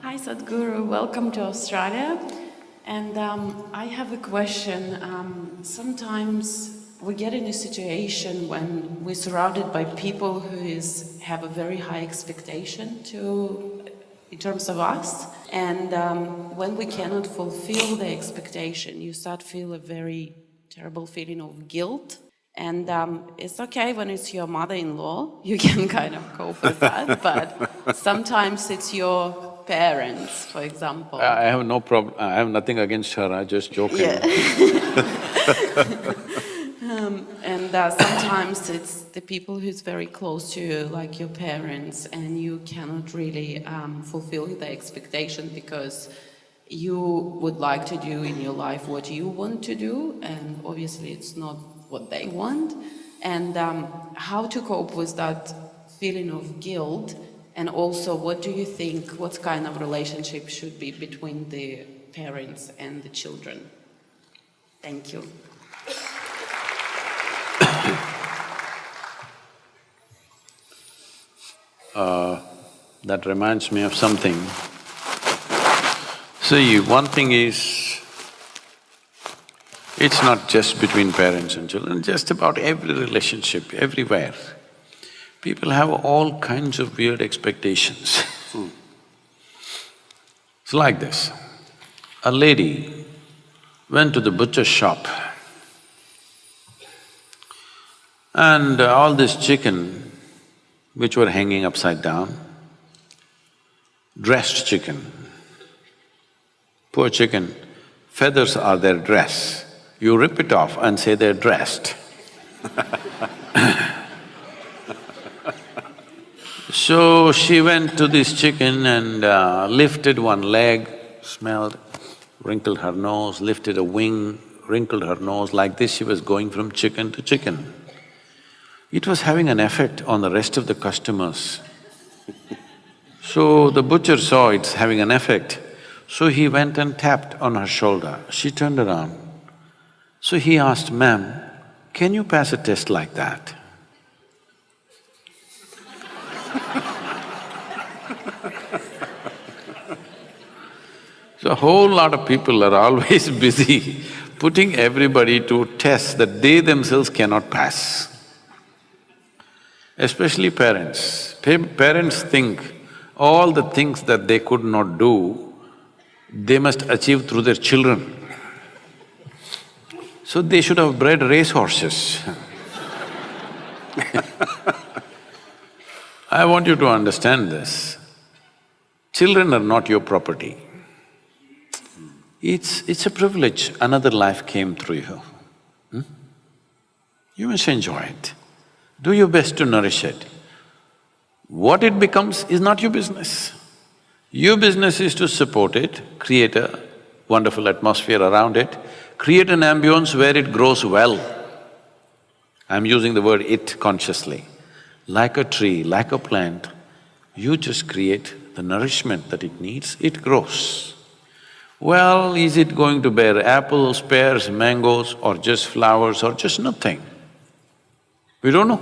Hi Sadhguru, welcome to Australia. And I have a question. Sometimes we get in a situation when we're surrounded by people who have a very high expectation in terms of us. And when we cannot fulfill the expectation, you start to feel a very terrible feeling of guilt. And it's okay when it's your mother-in-law, you can kind of cope with that, but sometimes it's your parents, for example. I have no problem, I have nothing against her, I just joking. Yeah. And sometimes it's the people who's very close to you, like your parents, and you cannot really fulfill the expectation because you would like to do in your life what you want to do, and obviously it's not what they want. And how to cope with that feeling of guilt, and also what do you think, what kind of relationship should be between the parents and the children? Thank you. That reminds me of something. See, one thing is, it's not just between parents and children, just about every relationship, everywhere. People have all kinds of weird expectations. It's like this. A lady went to the butcher's shop and all this chicken which were hanging upside down, dressed chicken. Poor chicken, feathers are their dress. You rip it off and say they're dressed. So she went to this chicken and lifted one leg, smelled, wrinkled her nose, lifted a wing, wrinkled her nose, like this she was going from chicken to chicken. It was having an effect on the rest of the customers. So the butcher saw it's having an effect, so he went and tapped on her shoulder. She turned around. So he asked, "Ma'am, can you pass a test like that?" So a whole lot of people are always busy putting everybody to tests that they themselves cannot pass. Especially parents. Parents think all the things that they could not do, they must achieve through their children. So they should have bred racehorses. I want you to understand this. Children are not your property. It's a privilege, another life came through you. You must enjoy it. Do your best to nourish it. What it becomes is not your business. Your business is to support it, create a wonderful atmosphere around it, create an ambience where it grows well. I'm using the word "it" consciously. Like a tree, like a plant, you just create the nourishment that it needs, it grows. Well, is it going to bear apples, pears, mangoes, or just flowers, or just nothing? We don't know.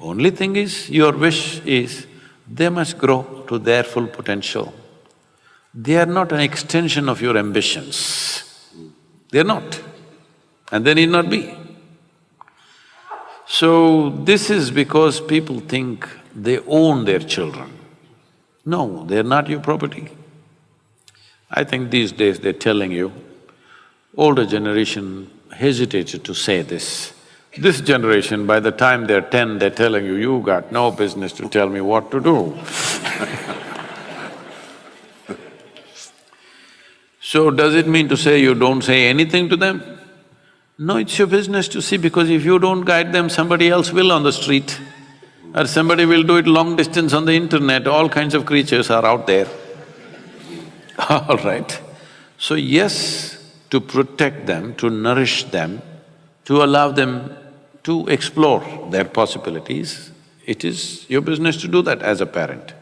Only thing is, your wish is, they must grow to their full potential. They are not an extension of your ambitions. They're not, and they need not be. So, this is because people think they own their children. No, they're not your property. I think these days they're telling you, older generation hesitated to say this. This generation, by the time they're 10, they're telling you, "You got no business to tell me what to do." So does it mean to say you don't say anything to them? No, it's your business to see, because if you don't guide them, somebody else will on the street, or somebody will do it long distance on the internet, all kinds of creatures are out there. All right. So yes, to protect them, to nourish them, to allow them to explore their possibilities, it is your business to do that as a parent.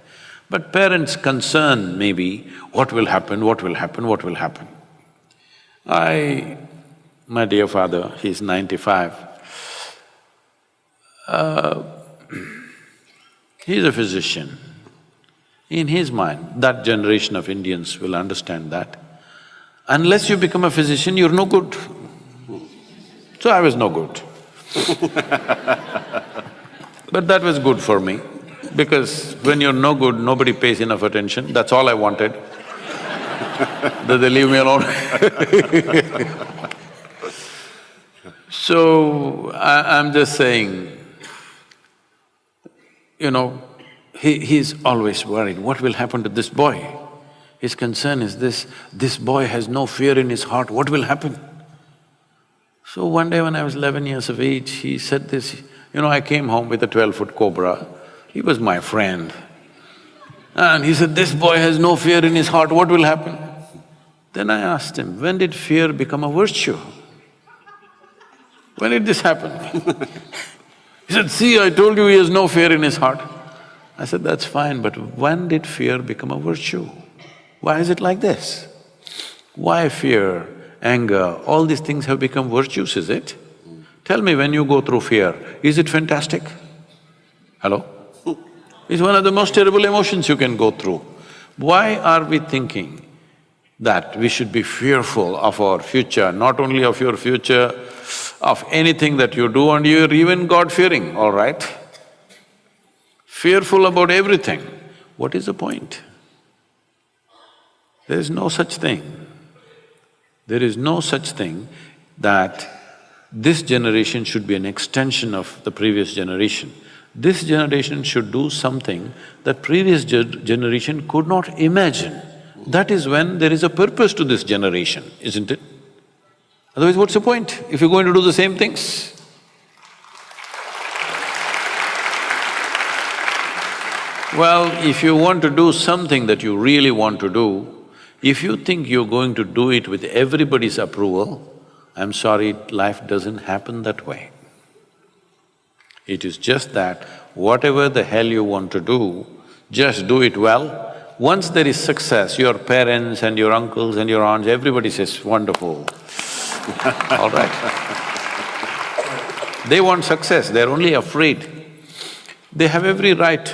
But parents' concern may be, what will happen, what will happen, what will happen? My dear father, he's 95, he's a physician. In his mind, that generation of Indians will understand that. Unless you become a physician, you're no good. So I was no good. But that was good for me, because when you're no good, nobody pays enough attention, that's all I wanted. That they leave me alone. So, I'm just saying, you know, he's always worried, what will happen to this boy? His concern is this boy has no fear in his heart, what will happen? So one day when I was 11 years of age, he said this, you know, I came home with a 12-foot cobra, he was my friend. And he said, this boy has no fear in his heart, what will happen? Then I asked him, when did fear become a virtue? When did this happen? He said, see, I told you he has no fear in his heart. I said, that's fine, but when did fear become a virtue? Why is it like this? Why fear, anger, all these things have become virtues, is it? Tell me, when you go through fear, is it fantastic? Hello? It's one of the most terrible emotions you can go through. Why are we thinking that we should be fearful of our future, not only of your future, of anything that you do, and you're even God-fearing, all right? Fearful about everything. What is the point? There is no such thing. There is no such thing that this generation should be an extension of the previous generation. This generation should do something that previous generation could not imagine. That is when there is a purpose to this generation, isn't it? Otherwise, what's the point if you're going to do the same things? Well, if you want to do something that you really want to do, if you think you're going to do it with everybody's approval, I'm sorry, life doesn't happen that way. It is just that whatever the hell you want to do, just do it well. Once there is success, your parents and your uncles and your aunts, everybody says, wonderful. All right. They want success, they're only afraid. They have every right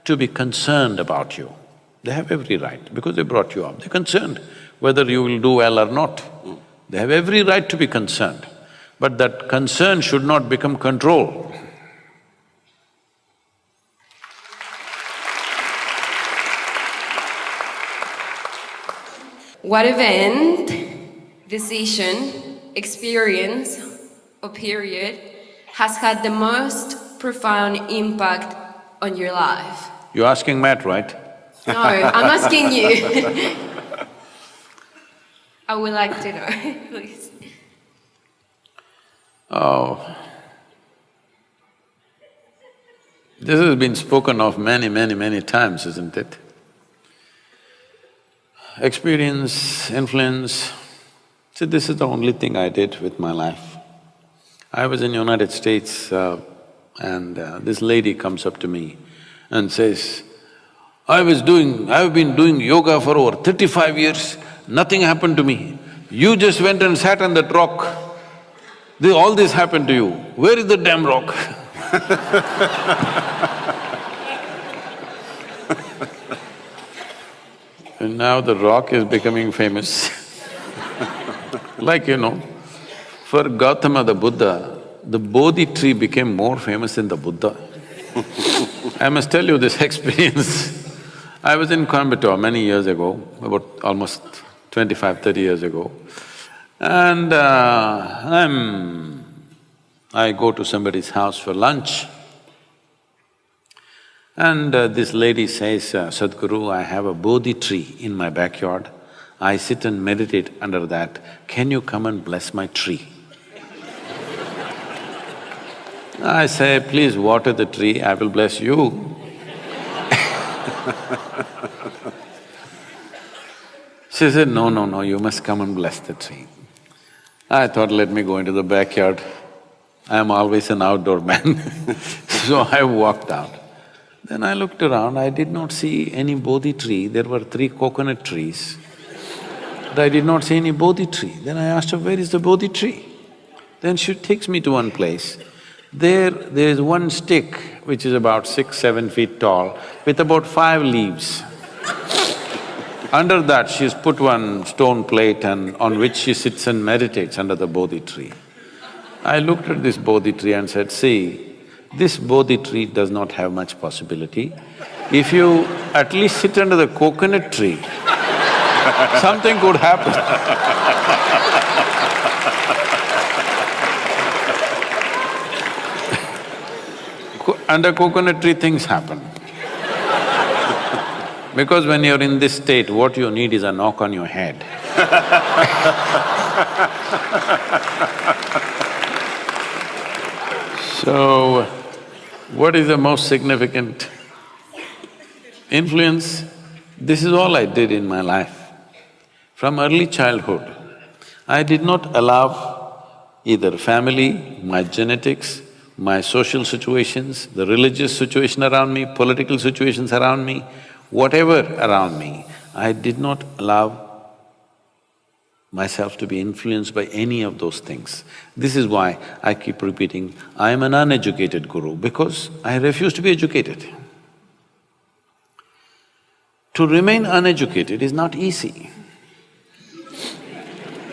to be concerned about you. They have every right, because they brought you up, they're concerned whether you will do well or not. They have every right to be concerned, but that concern should not become control. What event, decision, experience, or period has had the most profound impact on your life? You're asking Matt, right? No, I'm asking you. I would like to know, please. Oh, this has been spoken of many times, isn't it? Experience, influence, see, this is the only thing I did with my life. I was in United States and this lady comes up to me and says, I've been doing yoga for over 35 years, nothing happened to me. You just went and sat on that rock. All this happened to you. Where is the damn rock? And now the rock is becoming famous. Like, you know, for Gautama the Buddha, the Bodhi tree became more famous than the Buddha. I must tell you this experience. I was in Coimbatore many years ago, about almost 25–30 years ago, and I go to somebody's house for lunch. And this lady says, Sadhguru, I have a Bodhi tree in my backyard. I sit and meditate under that. Can you come and bless my tree? I say, please water the tree, I will bless you. She said, no, you must come and bless the tree. I thought, let me go into the backyard. I am always an outdoor man. So I walked out. Then I looked around, I did not see any Bodhi tree, there were 3 coconut trees. But I did not see any Bodhi tree. Then I asked her, where is the Bodhi tree? Then she takes me to one place. There is one stick which is about 6–7 feet tall with about 5 leaves. Under that, she's put one stone plate and on which she sits and meditates under the Bodhi tree. I looked at this Bodhi tree and said, see, this Bodhi tree does not have much possibility. If you at least sit under the coconut tree, something could happen. Under coconut tree, things happen. Because when you're in this state, what you need is a knock on your head. So, what is the most significant influence? This is all I did in my life. From early childhood, I did not allow either family, my genetics, my social situations, the religious situation around me, political situations around me, whatever around me, I did not allow myself to be influenced by any of those things. This is why I keep repeating, I am an uneducated guru, because I refuse to be educated. To remain uneducated is not easy.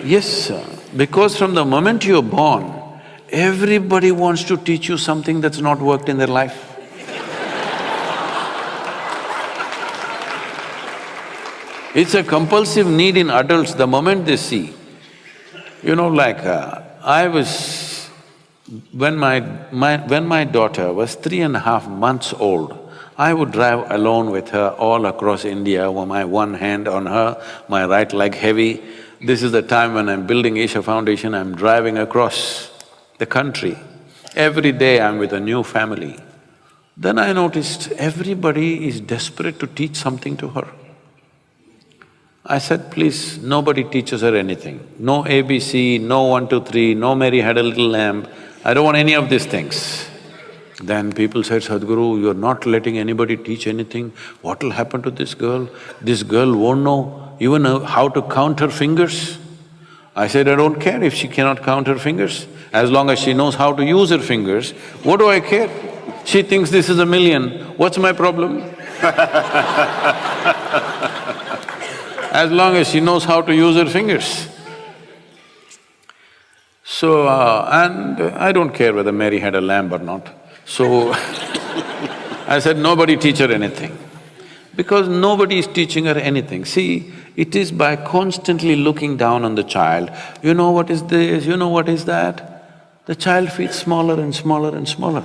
Yes, sir, because from the moment you're born, everybody wants to teach you something that's not worked in their life. It's a compulsive need in adults the moment they see. You know, like, when my daughter was 3.5 months old, I would drive alone with her all across India, with my one hand on her, my right leg heavy. This is the time when I'm building Isha Foundation, I'm driving across the country. Every day I'm with a new family. Then I noticed everybody is desperate to teach something to her. I said, please, nobody teaches her anything. No ABC, no 1, 2, 3, no Mary had a little lamb. I don't want any of these things. Then people said, Sadhguru, you're not letting anybody teach anything. What will happen to this girl? This girl won't know even how to count her fingers. I said, I don't care if she cannot count her fingers. As long as she knows how to use her fingers, what do I care? She thinks this is 1,000,000, what's my problem? As long as she knows how to use her fingers. So, and I don't care whether Mary had a lamb or not. So, I said, nobody teach her anything. Because nobody is teaching her anything. See, it is by constantly looking down on the child, you know what is this, you know what is that, the child feels smaller and smaller and smaller.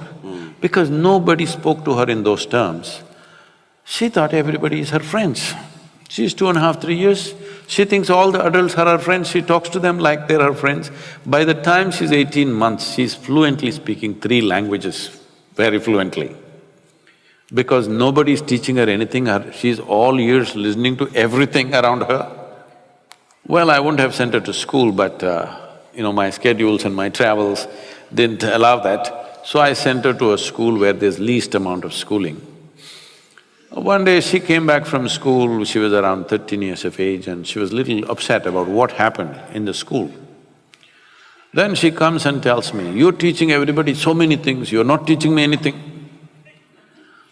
Because nobody spoke to her in those terms. She thought everybody is her friends. She's 2.5, 3 years, she thinks all the adults are her friends, she talks to them like they're her friends. By the time she's 18 months, she's fluently speaking 3 languages, very fluently. Because nobody's teaching her anything, she's all ears listening to everything around her. Well, I wouldn't have sent her to school, but my schedules and my travels didn't allow that. So I sent her to a school where there's least amount of schooling. One day she came back from school, she was around 13 years of age and she was little upset about what happened in the school. Then she comes and tells me, you're teaching everybody so many things, you're not teaching me anything.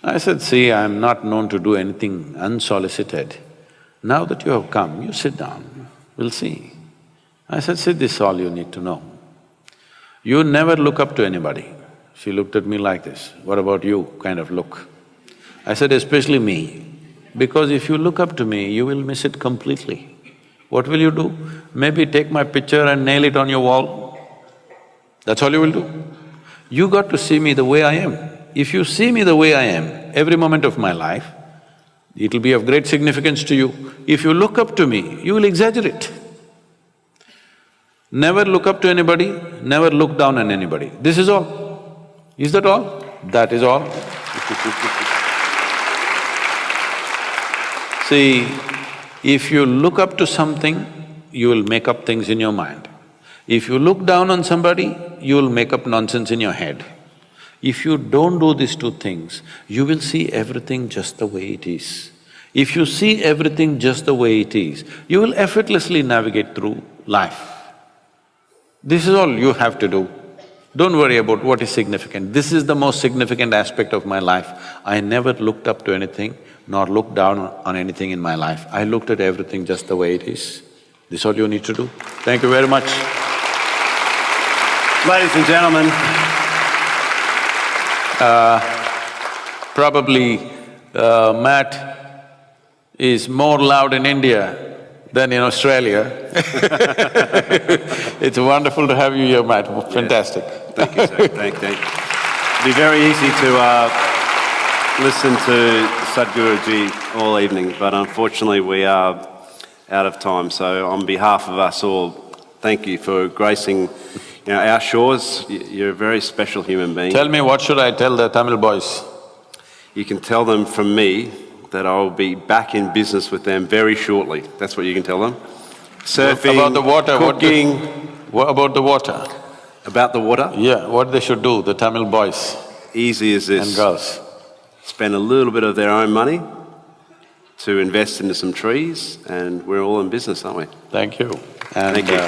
I said, see, I'm not known to do anything unsolicited. Now that you have come, you sit down, we'll see. I said, see, this is all you need to know. You never look up to anybody. She looked at me like this, what about you, kind of look. I said, especially me, because if you look up to me, you will miss it completely. What will you do? Maybe take my picture and nail it on your wall. That's all you will do. You got to see me the way I am. If you see me the way I am, every moment of my life, it'll be of great significance to you. If you look up to me, you will exaggerate. Never look up to anybody, never look down on anybody. This is all. Is that all? That is all. See, if you look up to something, you will make up things in your mind. If you look down on somebody, you will make up nonsense in your head. If you don't do these 2 things, you will see everything just the way it is. If you see everything just the way it is, you will effortlessly navigate through life. This is all you have to do. Don't worry about what is significant. This is the most significant aspect of my life. I never looked up to anything. nor look down on anything in my life. I looked at everything just the way it is. This is all you need to do. Thank you very much. Ladies and gentlemen, Probably Matt is more loud in India than in Australia. It's wonderful to have you here, Matt. Fantastic. thank you, sir. Thank you. It'd be very easy to listen to Sadhguru all evening, but unfortunately we are out of time. So on behalf of us all, thank you for gracing our shores. You're a very special human being. Tell me, what should I tell the Tamil boys? You can tell them from me that I will be back in business with them very shortly. That's what you can tell them. Surfing, about the water, cooking. What about the water? About the water? Yeah, what they should do, the Tamil boys Easy as this. and girls. Spend a little bit of their own money to invest into some trees, and we're all in business, aren't we? Thank you. And, Thank you.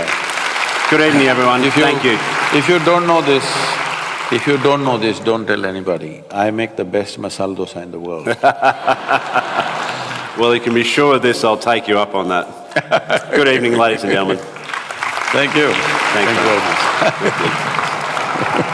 Good evening, everyone. Thank you. If you don't know this, don't tell anybody. I make the best masala dosa in the world. Well, you can be sure of this, I'll take you up on that. Good evening, ladies and gentlemen. Thank you. Thank you very much.